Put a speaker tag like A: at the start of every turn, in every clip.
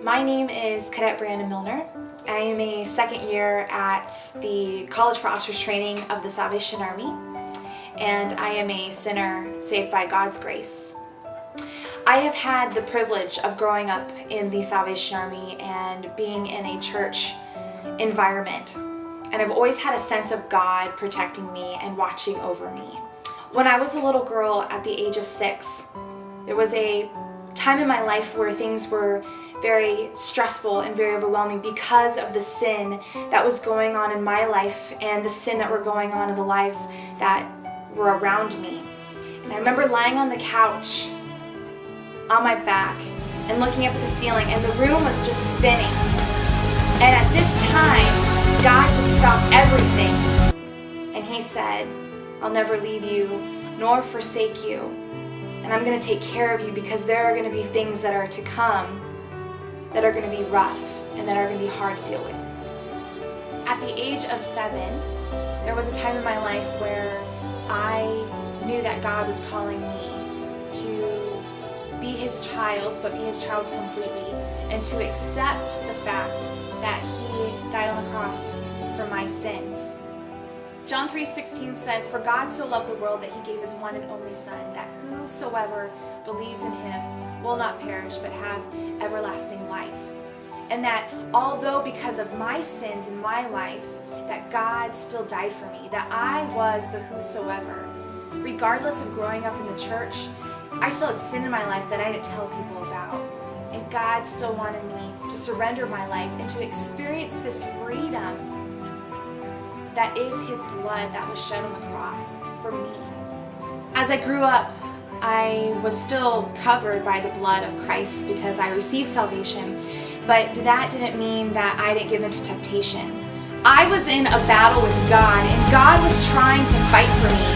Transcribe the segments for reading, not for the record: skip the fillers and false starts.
A: My name is Cadet Briana Milner. I am a second year at the College for Officers Training of the Salvation Army, and I am a sinner saved by God's grace. I have had the privilege of growing up in the Salvation Army and being in a church environment, and I've always had a sense of God protecting me and watching over me. When I was a little girl at the age of 6, there was a time in my life where things were very stressful and very overwhelming because of the sin that was going on in my life and the sin that were going on in the lives that were around me. And I remember lying on the couch on my back and looking up at the ceiling, and the room was just spinning. And at this time, God just stopped everything. And He said, "I'll never leave you nor forsake you. And I'm going to take care of you, because there are going to be things that are to come that are going to be rough and that are going to be hard to deal with." At the age of 7, there was a time in my life where I knew that God was calling me to be His child, but be His child completely, and to accept the fact that He died on the cross for my sins. John 3:16 says, "For God so loved the world that He gave His one and only Son, that whosoever believes in Him will not perish but have everlasting life." And that although because of my sins in my life, that God still died for me, that I was the whosoever. Regardless of growing up in the church, I still had sin in my life that I didn't tell people about. And God still wanted me to surrender my life and to experience this freedom that is His blood that was shed on the cross for me. As I grew up, I was still covered by the blood of Christ because I received salvation, but that didn't mean that I didn't give into temptation. I was in a battle with God, and God was trying to fight for me.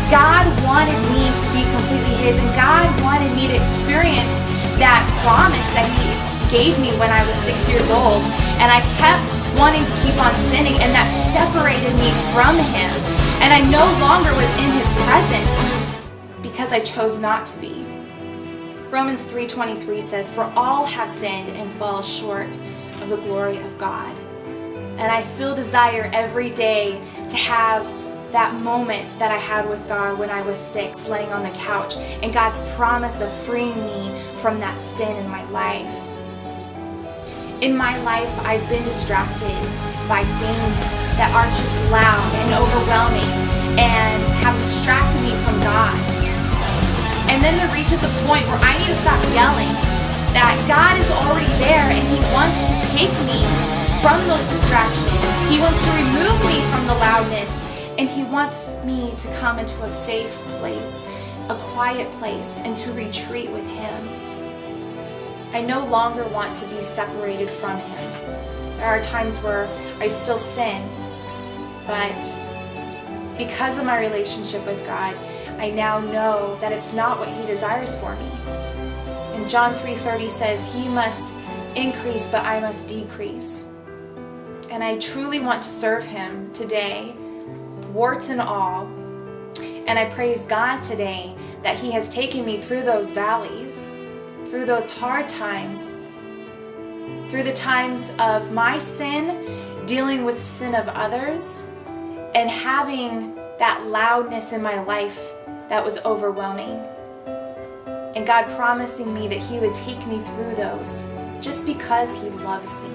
A: God wanted me to be completely His, and God wanted me to experience that promise that He gave me when I was 6 years old, and I kept wanting to keep on sinning, and that separated me from Him, and I no longer was in His presence because I chose not to be. Romans 3:23 says, "For all have sinned and fall short of the glory of God." And I still desire every day to have that moment that I had with God when I was 6, laying on the couch, and God's promise of freeing me from that sin in my life. In my life, I've been distracted by things that are just loud and overwhelming and have distracted me from God. And then there reaches a point where I need to stop yelling that God is already there, and He wants to take me from those distractions. He wants to remove me from the loudness, and He wants me to come into a safe place, a quiet place, and to retreat with Him. I no longer want to be separated from Him. There are times where I still sin, but because of my relationship with God, I now know that it's not what He desires for me. And John 3:30 says, "He must increase, but I must decrease." And I truly want to serve Him today, warts and all. And I praise God today that He has taken me through those valleys, through those hard times, through the times of my sin, dealing with sin of others, and having that loudness in my life that was overwhelming. And God promising me that He would take me through those just because He loves me.